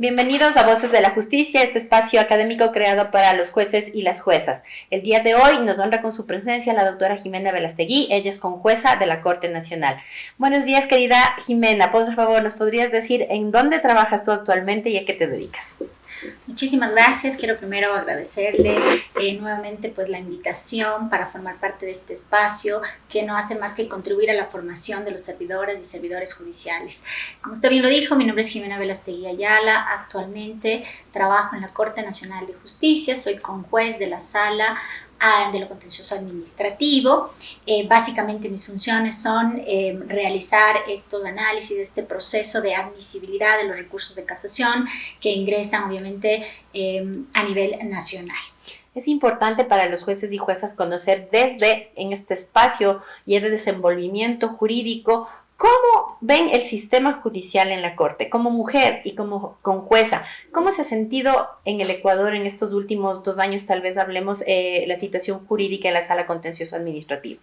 Bienvenidos a Voces de la Justicia, este espacio académico creado para los jueces y las juezas. El día de hoy nos honra con su presencia la doctora Jimena Velastegui, ella es conjueza de la Corte Nacional. Buenos días, querida Jimena, por favor, ¿nos podrías decir en dónde trabajas tú actualmente y a qué te dedicas? Muchísimas gracias. Quiero primero agradecerle nuevamente pues la invitación para formar parte de este espacio que no hace más que contribuir a la formación de los servidores y servidores judiciales. Como usted bien lo dijo, mi nombre es Jimena Velastegui Ayala. Actualmente trabajo en la Corte Nacional de Justicia, soy conjuez de la Sala de lo contencioso administrativo. Básicamente mis funciones son realizar estos análisis de este proceso de admisibilidad de los recursos de casación que ingresan obviamente a nivel nacional. Es importante para los jueces y juezas conocer desde en este espacio y de desenvolvimiento jurídico cómo ven el sistema judicial en la Corte, como mujer y como jueza. ¿Cómo se ha sentido en el Ecuador en estos últimos 2 años? Tal vez hablemos la situación jurídica en la Sala Contencioso Administrativa.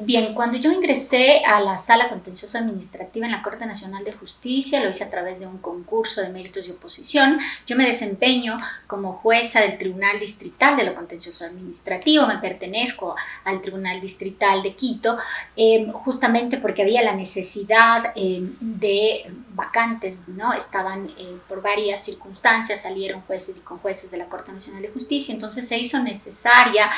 Bien, cuando yo ingresé a la Sala Contencioso Administrativa en la Corte Nacional de Justicia, lo hice a través de un concurso de méritos y oposición. Yo me desempeño como jueza del Tribunal Distrital de lo Contencioso Administrativo, me pertenezco al Tribunal Distrital de Quito, justamente porque había la necesidad de vacantes, ¿no? Estaban por varias circunstancias, salieron jueces y conjueces de la Corte Nacional de Justicia, entonces se hizo necesaria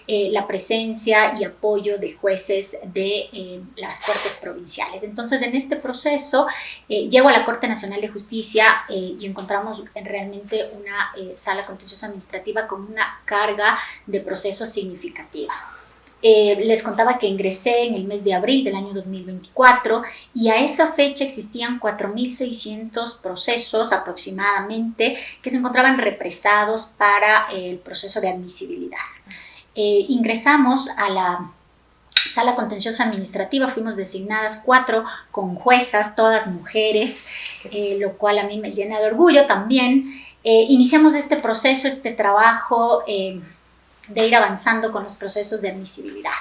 la presencia y apoyo de jueces de las Cortes provinciales. Entonces, en este proceso, llego a la Corte Nacional de Justicia y encontramos realmente una sala contenciosa administrativa con una carga de procesos significativa. Les contaba que ingresé en el mes de abril del año 2024 y a esa fecha existían 4.600 procesos aproximadamente que se encontraban represados para el proceso de admisibilidad. Ingresamos a la Sala Contenciosa Administrativa, fuimos designadas 4 conjuezas, todas mujeres, lo cual a mí me llena de orgullo también. Iniciamos este proceso, este trabajo de ir avanzando con los procesos de admisibilidad.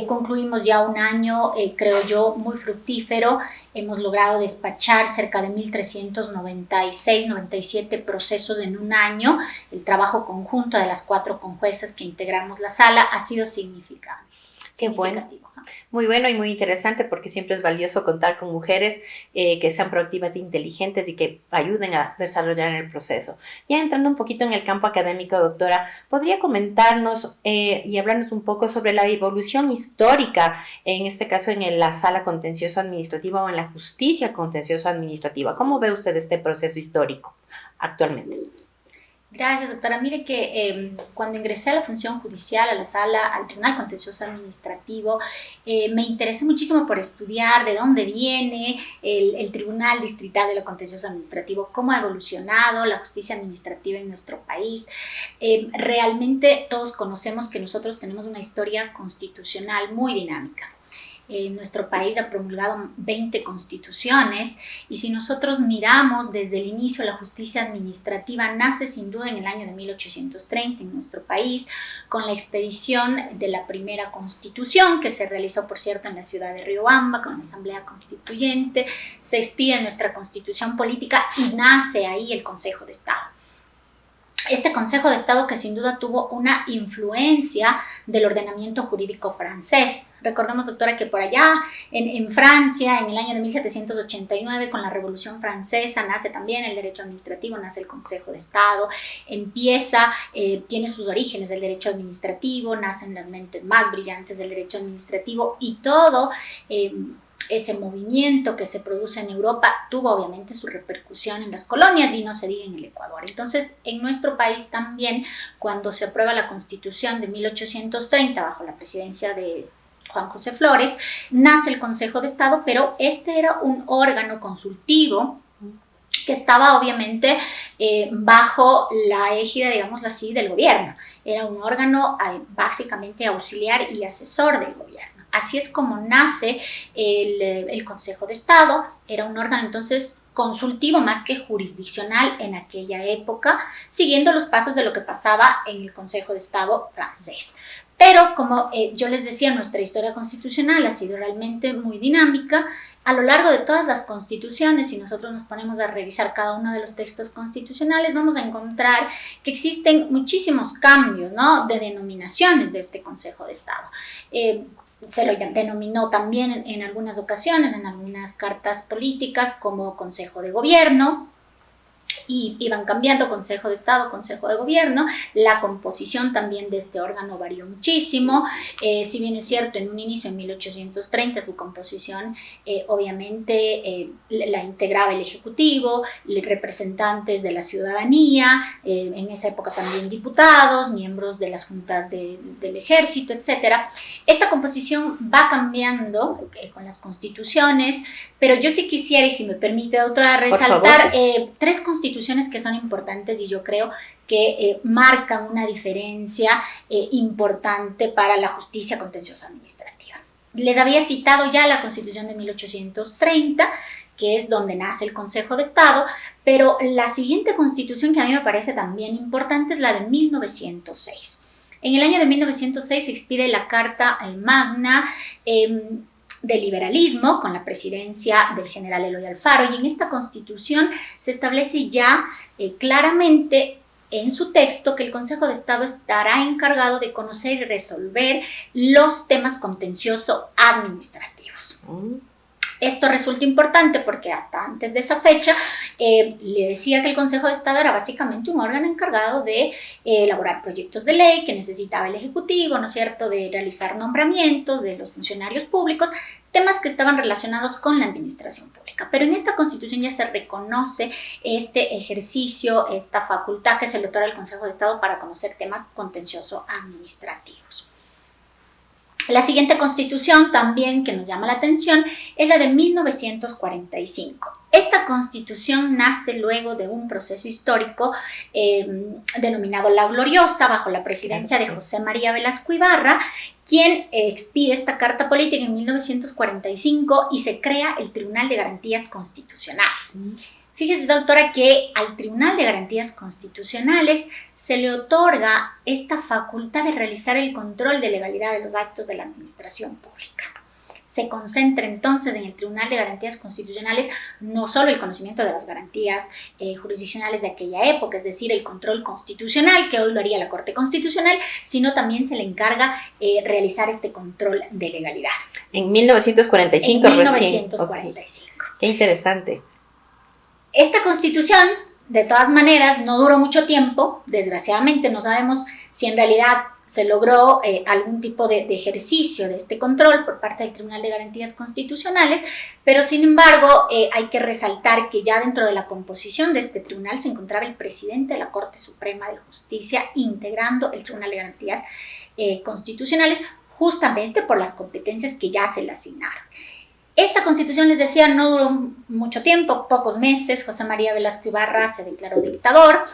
Concluimos ya un año, creo yo, muy fructífero. Hemos logrado despachar cerca de 1.396, 97 procesos en un año. El trabajo conjunto de las 4 conjuezas que integramos la sala ha sido significativo. Qué bueno. Muy bueno y muy interesante porque siempre es valioso contar con mujeres que sean proactivas e inteligentes y que ayuden a desarrollar el proceso. Ya entrando un poquito en el campo académico, doctora, ¿podría comentarnos y hablarnos un poco sobre la evolución histórica, en este caso en la Sala Contencioso Administrativa o en la Justicia Contencioso Administrativa? ¿Cómo ve usted este proceso histórico actualmente? Gracias, doctora. Mire que cuando ingresé a la función judicial, a la sala, al Tribunal Contencioso Administrativo, me interesé muchísimo por estudiar de dónde viene el Tribunal Distrital de lo Contencioso Administrativo, cómo ha evolucionado la justicia administrativa en nuestro país. Realmente todos conocemos que nosotros tenemos una historia constitucional muy dinámica. Nuestro país ha promulgado 20 constituciones y si nosotros miramos desde el inicio, la justicia administrativa nace sin duda en el año de 1830 en nuestro país con la expedición de la primera constitución que se realizó, por cierto, en la ciudad de Riobamba con la Asamblea Constituyente. Se expide nuestra constitución política y nace ahí el Consejo de Estado. Este Consejo de Estado que sin duda tuvo una influencia del ordenamiento jurídico francés. Recordemos, doctora, que por allá en Francia, en el año de 1789, con la Revolución Francesa, nace también el derecho administrativo, nace el Consejo de Estado, tiene sus orígenes del derecho administrativo, nacen las mentes más brillantes del derecho administrativo y todo ese movimiento que se produce en Europa tuvo obviamente su repercusión en las colonias y no se diga en el Ecuador. Entonces, en nuestro país también, cuando se aprueba la Constitución de 1830 bajo la presidencia de Juan José Flores, nace el Consejo de Estado, pero este era un órgano consultivo que estaba obviamente bajo la égida, digámoslo así, del gobierno. Era un órgano básicamente auxiliar y asesor del gobierno. Así es como nace el Consejo de Estado. Era un órgano entonces consultivo más que jurisdiccional en aquella época, siguiendo los pasos de lo que pasaba en el Consejo de Estado francés. Pero como yo les decía, nuestra historia constitucional ha sido realmente muy dinámica. A lo largo de todas las constituciones, si nosotros nos ponemos a revisar cada uno de los textos constitucionales, vamos a encontrar que existen muchísimos cambios, ¿no?, de denominaciones de este Consejo de Estado. Se lo denominó también en algunas ocasiones, en algunas cartas políticas, como Consejo de Gobierno, y iban cambiando Consejo de Estado, Consejo de Gobierno. La composición también de este órgano varió muchísimo. Si bien es cierto, en un inicio, en 1830, su composición obviamente la integraba el Ejecutivo, representantes de la ciudadanía, en esa época también diputados, miembros de las juntas del ejército, etc. Esta composición va cambiando con las constituciones, pero yo sí quisiera, y si me permite, doctora, resaltar tres constituciones que son importantes y yo creo que marcan una diferencia importante para la justicia contenciosa administrativa. Les había citado ya la Constitución de 1830, que es donde nace el Consejo de Estado, pero la siguiente constitución que a mí me parece también importante es la de 1906. En el año de 1906 se expide la Carta Magna de liberalismo con la presidencia del general Eloy Alfaro, y en esta constitución se establece ya claramente en su texto que el Consejo de Estado estará encargado de conocer y resolver los temas contencioso administrativos. Esto resulta importante porque hasta antes de esa fecha le decía que el Consejo de Estado era básicamente un órgano encargado de elaborar proyectos de ley que necesitaba el Ejecutivo, ¿no es cierto?, de realizar nombramientos de los funcionarios públicos, temas que estaban relacionados con la administración pública. Pero en esta Constitución ya se reconoce este ejercicio, esta facultad que se le otorga al Consejo de Estado para conocer temas contencioso administrativos. La siguiente constitución también que nos llama la atención es la de 1945. Esta constitución nace luego de un proceso histórico denominado La Gloriosa, bajo la presidencia de José María Velasco Ibarra, quien expide esta carta política en 1945 y se crea el Tribunal de Garantías Constitucionales. Fíjese, doctora, que al Tribunal de Garantías Constitucionales se le otorga esta facultad de realizar el control de legalidad de los actos de la administración pública. Se concentra entonces en el Tribunal de Garantías Constitucionales no solo el conocimiento de las garantías jurisdiccionales de aquella época, es decir, el control constitucional, que hoy lo haría la Corte Constitucional, sino también se le encarga realizar este control de legalidad. En 1945. En 1945. Okay. Qué interesante. Esta constitución, de todas maneras, no duró mucho tiempo. Desgraciadamente no sabemos si en realidad se logró algún tipo de ejercicio de este control por parte del Tribunal de Garantías Constitucionales, pero sin embargo hay que resaltar que ya dentro de la composición de este tribunal se encontraba el presidente de la Corte Suprema de Justicia integrando el Tribunal de Garantías Constitucionales, justamente por las competencias que ya se le asignaron. Esta constitución, les decía, no duró mucho tiempo, pocos meses. José María Velasco Ibarra se declaró dictador,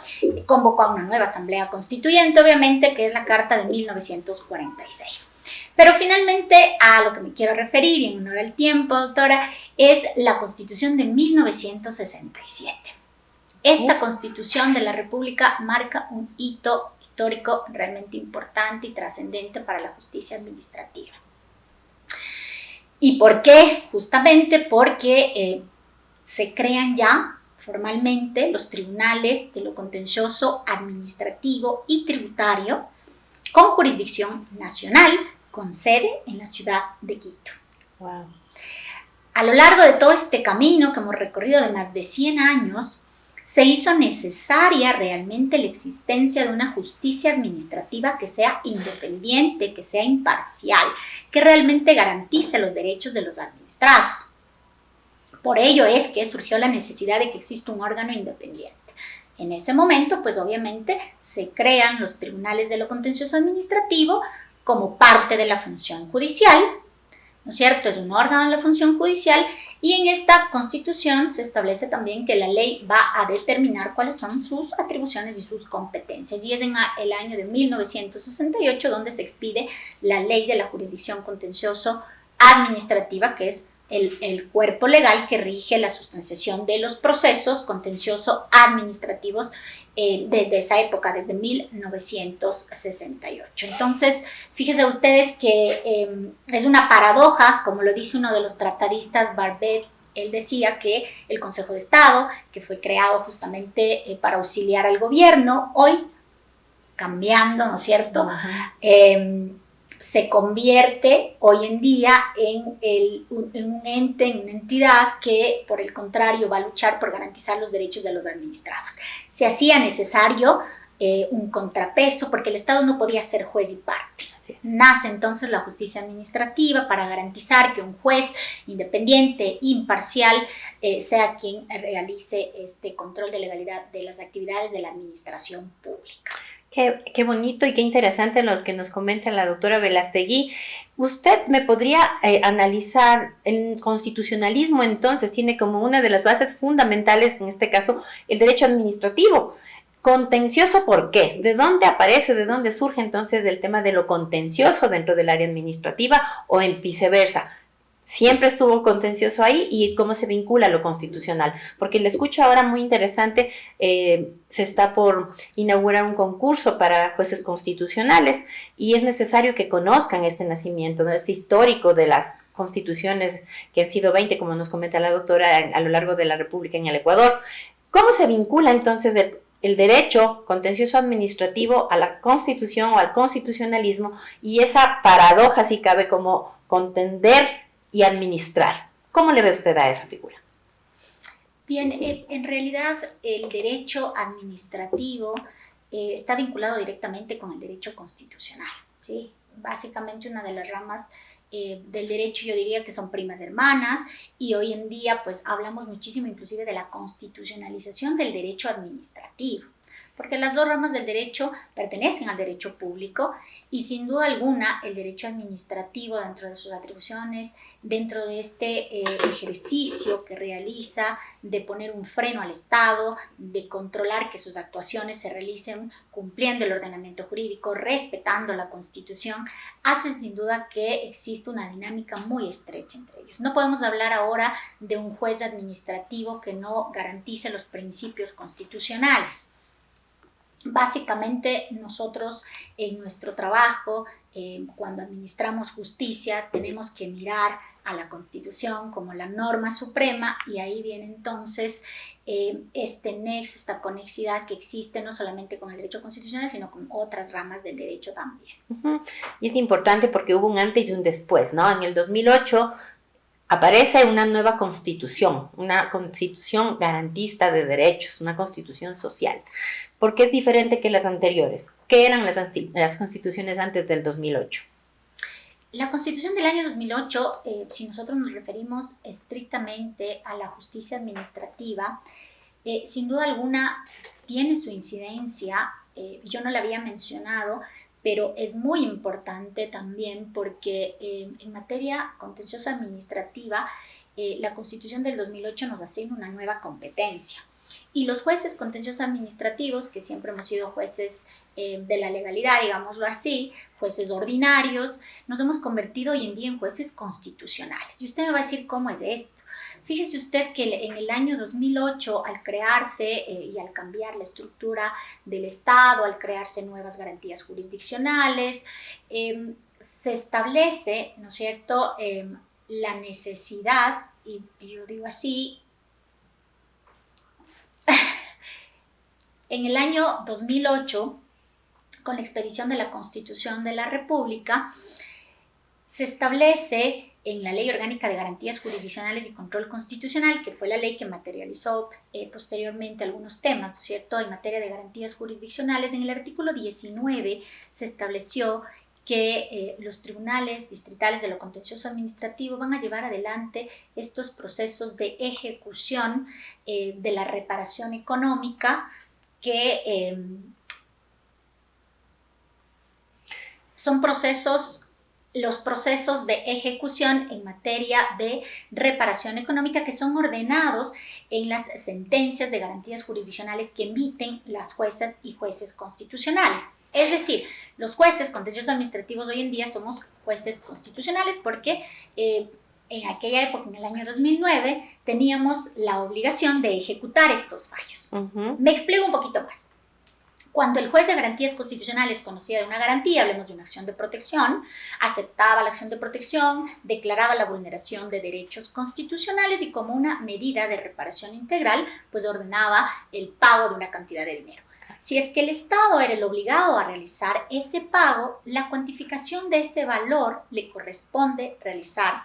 convocó a una nueva asamblea constituyente, obviamente, que es la Carta de 1946. Pero finalmente, a lo que me quiero referir, y en honor al tiempo, doctora, es la Constitución de 1967. Esta Constitución de la República marca un hito histórico realmente importante y trascendente para la justicia administrativa. ¿Y por qué? Justamente porque se crean ya formalmente los tribunales de lo contencioso administrativo y tributario con jurisdicción nacional, con sede en la ciudad de Quito. Wow. A lo largo de todo este camino que hemos recorrido de más de 100 años, se hizo necesaria realmente la existencia de una justicia administrativa que sea independiente, que sea imparcial, que realmente garantice los derechos de los administrados. Por ello es que surgió la necesidad de que exista un órgano independiente. En ese momento, pues obviamente, se crean los tribunales de lo contencioso administrativo como parte de la función judicial, ¿no es cierto? Es un órgano de la función judicial, y en esta Constitución se establece también que la ley va a determinar cuáles son sus atribuciones y sus competencias. Y es en el año de 1968 donde se expide la Ley de la Jurisdicción Contencioso Administrativa, que es el cuerpo legal que rige la sustanciación de los procesos contencioso administrativos desde esa época, desde 1968. Entonces, fíjense ustedes que es una paradoja, como lo dice uno de los tratadistas, Barbet. Él decía que el Consejo de Estado, que fue creado justamente para auxiliar al gobierno, hoy cambiando, ¿no es cierto? Se convierte hoy en día en un ente, en una entidad que, por el contrario, va a luchar por garantizar los derechos de los administrados. Se hacía necesario un contrapeso porque el Estado no podía ser juez y parte. Nace entonces la justicia administrativa para garantizar que un juez independiente, imparcial, sea quien realice este control de legalidad de las actividades de la administración pública. Qué bonito y qué interesante lo que nos comenta la doctora Velastegui. ¿Usted me podría analizar el constitucionalismo? Entonces tiene como una de las bases fundamentales, en este caso, el derecho administrativo. ¿Contencioso por qué? ¿De dónde aparece, de dónde surge entonces el tema de lo contencioso dentro del área administrativa o en viceversa? Siempre estuvo contencioso ahí y cómo se vincula a lo constitucional. Porque le escucho ahora muy interesante, se está por inaugurar un concurso para jueces constitucionales y es necesario que conozcan este nacimiento, ¿no? Este histórico de las constituciones que han sido 20, como nos comenta la doctora, a lo largo de la República en el Ecuador. ¿Cómo se vincula entonces el derecho contencioso administrativo a la Constitución o al constitucionalismo y esa paradoja, si cabe, como contender y administrar? ¿Cómo le ve usted a esa figura? Bien, en realidad el derecho administrativo está vinculado directamente con el derecho constitucional, ¿sí? Básicamente una de las ramas del derecho, yo diría que son primas hermanas, y hoy en día pues hablamos muchísimo inclusive de la constitucionalización del derecho administrativo, porque las dos ramas del derecho pertenecen al derecho público y sin duda alguna el derecho administrativo dentro de sus atribuciones, dentro de este ejercicio que realiza de poner un freno al Estado, de controlar que sus actuaciones se realicen cumpliendo el ordenamiento jurídico, respetando la Constitución, hace sin duda que existe una dinámica muy estrecha entre ellos. No podemos hablar ahora de un juez administrativo que no garantice los principios constitucionales. Básicamente nosotros en nuestro trabajo, cuando administramos justicia, tenemos que mirar a la Constitución como la norma suprema y ahí viene entonces este nexo, esta conexidad que existe no solamente con el derecho constitucional, sino con otras ramas del derecho también. Y es importante porque hubo un antes y un después, ¿no? En el 2008 aparece una nueva constitución, una constitución garantista de derechos, una constitución social. ¿Por qué es diferente que las anteriores? ¿Qué eran las constituciones antes del 2008? La Constitución del año 2008, si nosotros nos referimos estrictamente a la justicia administrativa, sin duda alguna tiene su incidencia, yo no la había mencionado, pero es muy importante también porque en materia contenciosa administrativa, la Constitución del 2008 nos asigna una nueva competencia. Y los jueces contenciosos administrativos, que siempre hemos sido jueces de la legalidad, digámoslo así, jueces ordinarios, nos hemos convertido hoy en día en jueces constitucionales. Y usted me va a decir cómo es esto. Fíjese usted que en el año 2008, al crearse y al cambiar la estructura del Estado, al crearse nuevas garantías jurisdiccionales, se establece, ¿no es cierto?, la necesidad, y yo digo así, en el año 2008, con la expedición de la Constitución de la República, se establece en la Ley Orgánica de Garantías Jurisdiccionales y Control Constitucional, que fue la ley que materializó posteriormente algunos temas, ¿no es cierto?, en materia de garantías jurisdiccionales. En el artículo 19 se estableció que los tribunales distritales de lo contencioso administrativo van a llevar adelante estos procesos de ejecución de la reparación económica que son los procesos de ejecución en materia de reparación económica que son ordenados en las sentencias de garantías jurisdiccionales que emiten las juezas y jueces constitucionales. Es decir, los jueces contenciosos administrativos hoy en día somos jueces constitucionales porque en aquella época, en el año 2009, teníamos la obligación de ejecutar estos fallos. Me explico un poquito más. Cuando el juez de garantías constitucionales conocía de una garantía, hablemos de una acción de protección, aceptaba la acción de protección, declaraba la vulneración de derechos constitucionales y como una medida de reparación integral, pues ordenaba el pago de una cantidad de dinero. Si es que el Estado era el obligado a realizar ese pago, la cuantificación de ese valor le corresponde realizar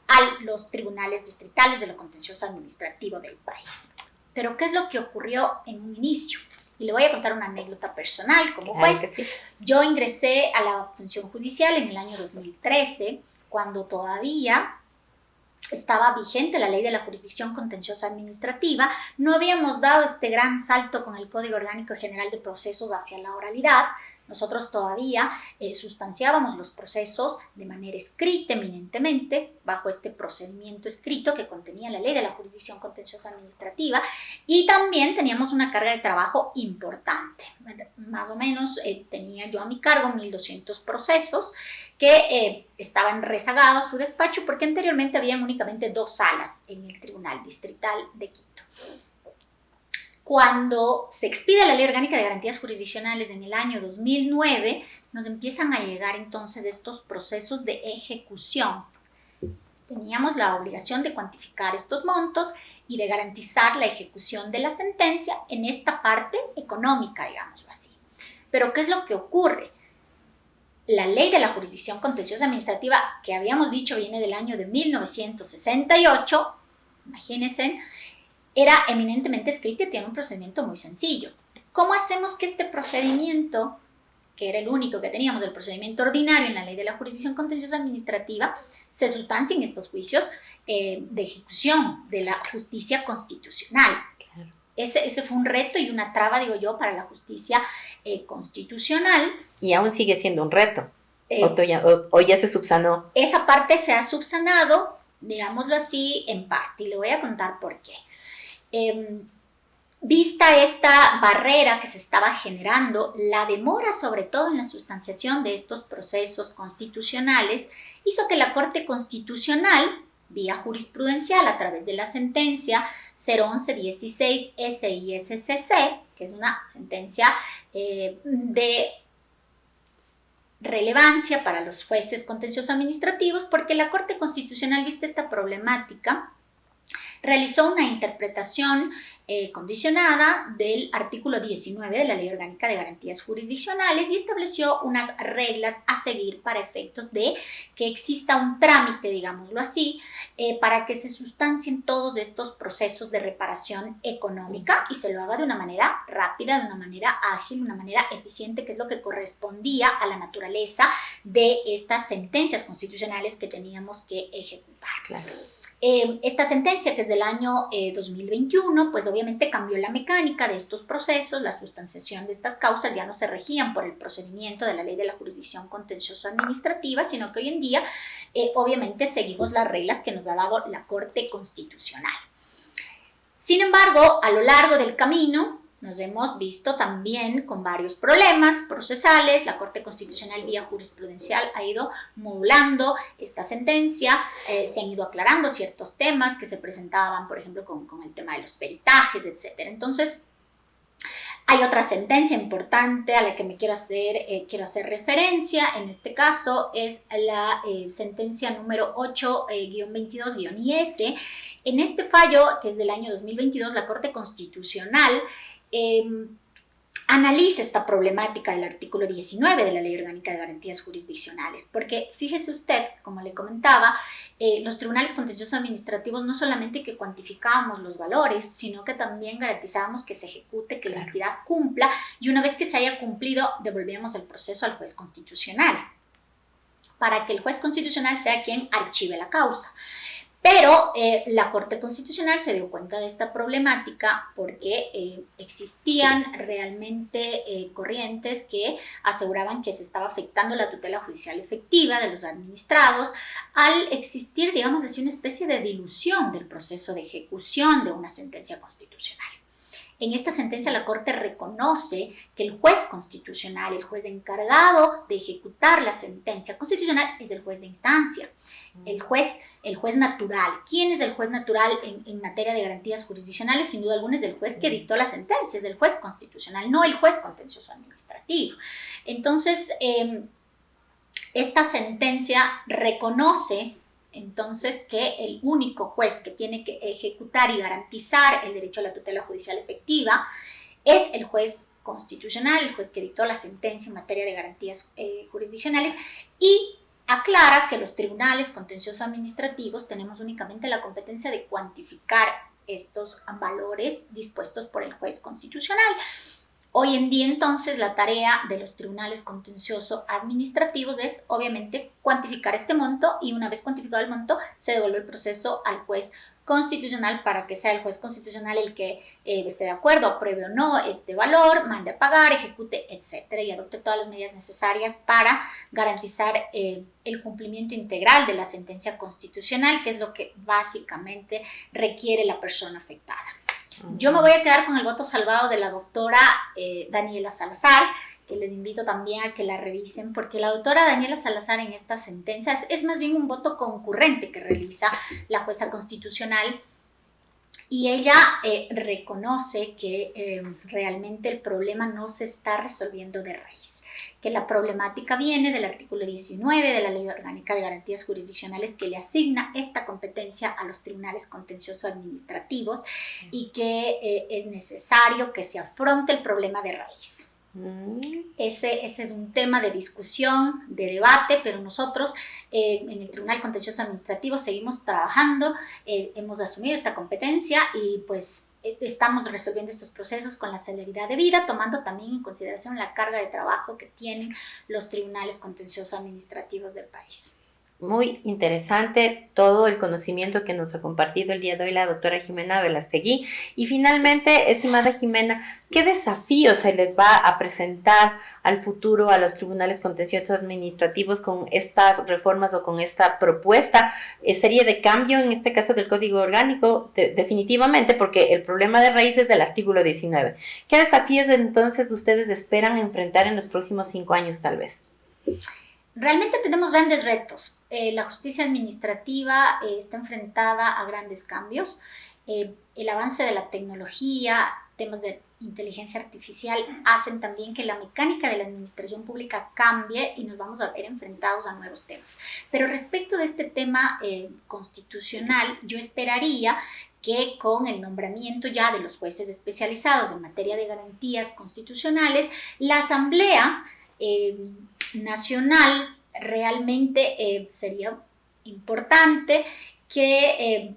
a los tribunales distritales de lo contencioso administrativo del país. Pero, ¿qué es lo que ocurrió en un inicio? Y le voy a contar una anécdota personal como juez. Sí. Yo ingresé a la función judicial en el año 2013, cuando todavía estaba vigente la ley de la jurisdicción contenciosa administrativa. No habíamos dado este gran salto con el Código Orgánico General de Procesos hacia la oralidad. Nosotros todavía sustanciábamos los procesos de manera escrita eminentemente, bajo este procedimiento escrito que contenía la ley de la jurisdicción contenciosa administrativa, y también teníamos una carga de trabajo importante. Más o menos tenía yo a mi cargo 1.200 procesos que estaban rezagados su despacho porque anteriormente habían únicamente 2 salas en el Tribunal Distrital de Quito. Cuando se expide la Ley Orgánica de Garantías Jurisdiccionales en el año 2009, nos empiezan a llegar entonces estos procesos de ejecución. Teníamos la obligación de cuantificar estos montos y de garantizar la ejecución de la sentencia en esta parte económica, digámoslo así. Pero, ¿qué es lo que ocurre? La Ley de la Jurisdicción Contenciosa Administrativa, que habíamos dicho viene del año de 1968, imagínense, era eminentemente escrita y tiene un procedimiento muy sencillo. ¿Cómo hacemos que este procedimiento, que era el único que teníamos, el procedimiento ordinario en la Ley de la Jurisdicción Contenciosa Administrativa, se sustancie en estos juicios de ejecución de la justicia constitucional? Claro. Ese fue un reto y una traba, digo yo, para la justicia constitucional. Y aún sigue siendo un reto. ¿O ya se subsanó? Esa parte se ha subsanado, digámoslo así, en parte. Y le voy a contar por qué. Vista esta barrera que se estaba generando, la demora sobre todo en la sustanciación de estos procesos constitucionales hizo que la Corte Constitucional, vía jurisprudencial a través de la sentencia 01116 SISCC, que es una sentencia de relevancia para los jueces contenciosos administrativos, porque la Corte Constitucional, vista esta problemática, realizó una interpretación condicionada del artículo 19 de la Ley Orgánica de Garantías Jurisdiccionales y estableció unas reglas a seguir para efectos de que exista un trámite, digámoslo así, para que se sustancien todos estos procesos de reparación económica y se lo haga de una manera rápida, de una manera ágil, de una manera eficiente, que es lo que correspondía a la naturaleza de estas sentencias constitucionales que teníamos que ejecutar. Claro. Esta sentencia, que es del año 2021, pues obviamente cambió la mecánica de estos procesos. La sustanciación de estas causas ya no se regían por el procedimiento de la Ley de la Jurisdicción Contencioso Administrativa, sino que hoy en día obviamente seguimos las reglas que nos ha dado la Corte Constitucional. Sin embargo, a lo largo del camino nos hemos visto también con varios problemas procesales. La Corte Constitucional vía jurisprudencial ha ido modulando esta sentencia, se han ido aclarando ciertos temas que se presentaban, por ejemplo, con el tema de los peritajes, etc. Entonces, hay otra sentencia importante a la que me quiero hacer referencia. En este caso es la sentencia número 8-22-IS. En este fallo, que es del año 2022, la Corte Constitucional analiza esta problemática del artículo 19 de la Ley Orgánica de Garantías Jurisdiccionales, porque fíjese usted, como le comentaba, los tribunales contenciosos administrativos no solamente que cuantificábamos los valores, sino que también garantizábamos que se ejecute, que la entidad cumpla, y una vez que se haya cumplido, devolvíamos el proceso al juez constitucional, para que el juez constitucional sea quien archive la causa. Pero la Corte Constitucional se dio cuenta de esta problemática porque existían realmente corrientes que aseguraban que se estaba afectando la tutela judicial efectiva de los administrados al existir, digamos así, una especie de dilución del proceso de ejecución de una sentencia constitucional. En esta sentencia la Corte reconoce que el juez constitucional, el juez encargado de ejecutar la sentencia constitucional, es el juez de instancia, el juez natural. ¿Quién es el juez natural en materia de garantías jurisdiccionales? Sin duda alguna es el juez que dictó la sentencia, es el juez constitucional, no el juez contencioso administrativo. Entonces, esta sentencia reconoce entonces que el único juez que tiene que ejecutar y garantizar el derecho a la tutela judicial efectiva es el juez constitucional, el juez que dictó la sentencia en materia de garantías jurisdiccionales, y aclara que los tribunales contenciosos administrativos tenemos únicamente la competencia de cuantificar estos valores dispuestos por el juez constitucional. Hoy en día, entonces, la tarea de los tribunales contenciosos administrativos es, obviamente, cuantificar este monto, y una vez cuantificado el monto, se devuelve el proceso al juez constitucional para que sea el juez constitucional el que esté de acuerdo, apruebe o no este valor, mande a pagar, ejecute, etcétera, y adopte todas las medidas necesarias para garantizar el cumplimiento integral de la sentencia constitucional, que es lo que básicamente requiere la persona afectada. Yo me voy a quedar con el voto salvado de la doctora Daniela Salazar, que les invito también a que la revisen, porque la doctora Daniela Salazar en esta sentencia es más bien un voto concurrente que realiza la jueza constitucional, y ella reconoce que realmente el problema no se está resolviendo de raíz, que la problemática viene del artículo 19 de la Ley Orgánica de Garantías Jurisdiccionales, que le asigna esta competencia a los tribunales contenciosos administrativos, y que es necesario que se afronte el problema de raíz. Ese es un tema de discusión, de debate, pero nosotros en el Tribunal Contencioso Administrativo seguimos trabajando, hemos asumido esta competencia y pues estamos resolviendo estos procesos con la celeridad debida, tomando también en consideración la carga de trabajo que tienen los tribunales contenciosos administrativos del país. Muy interesante todo el conocimiento que nos ha compartido el día de hoy la doctora Jimena Velastegui. Y finalmente, estimada Jimena, ¿qué desafíos se les va a presentar al futuro a los tribunales contenciosos administrativos con estas reformas o con esta propuesta? ¿Sería de cambio en este caso del Código Orgánico? Definitivamente, porque el problema de raíz es del artículo 19. ¿Qué desafíos entonces ustedes esperan enfrentar en los próximos 5 años tal vez? Realmente tenemos grandes retos. La justicia administrativa está enfrentada a grandes cambios. El avance de la tecnología, temas de inteligencia artificial hacen también que la mecánica de la administración pública cambie y nos vamos a ver enfrentados a nuevos temas. Pero respecto de este tema constitucional, yo esperaría que con el nombramiento ya de los jueces especializados en materia de garantías constitucionales, la Asamblea Nacional realmente sería importante que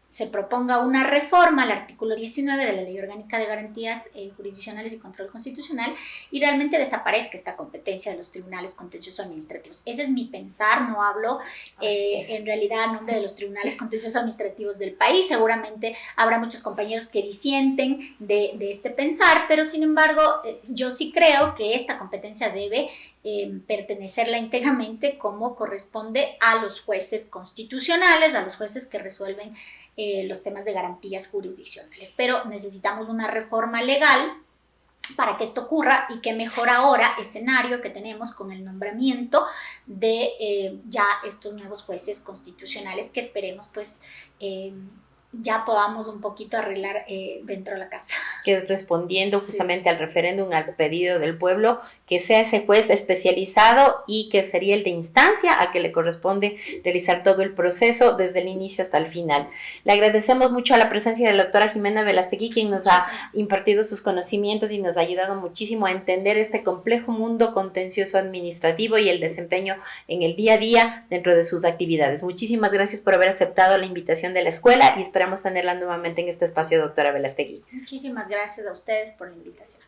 se proponga una reforma al artículo 19 de la Ley Orgánica de Garantías Jurisdiccionales y Control Constitucional, y realmente desaparezca esta competencia de los tribunales contenciosos administrativos. Ese es mi pensar, no hablo en realidad a nombre de los tribunales contenciosos administrativos del país. Seguramente habrá muchos compañeros que disienten de este pensar, pero sin embargo yo sí creo que esta competencia debe pertenecerla íntegramente como corresponde a los jueces constitucionales, a los jueces que resuelven los temas de garantías jurisdiccionales. Pero necesitamos una reforma legal para que esto ocurra, y que mejor ahora escenario que tenemos con el nombramiento de ya estos nuevos jueces constitucionales, que esperemos pues ya podamos un poquito arreglar dentro de la casa. Que es respondiendo justamente al referéndum, al pedido del pueblo, que sea ese juez especializado y que sería el de instancia a que le corresponde realizar todo el proceso desde el inicio hasta el final. Le agradecemos mucho a la presencia de la doctora Jimena Velastegui, quien nos ha impartido sus conocimientos y nos ha ayudado muchísimo a entender este complejo mundo contencioso administrativo y el desempeño en el día a día dentro de sus actividades. Muchísimas gracias por haber aceptado la invitación de la escuela y esperamos tenerla nuevamente en este espacio, doctora Velastegui. Muchísimas gracias a ustedes por la invitación.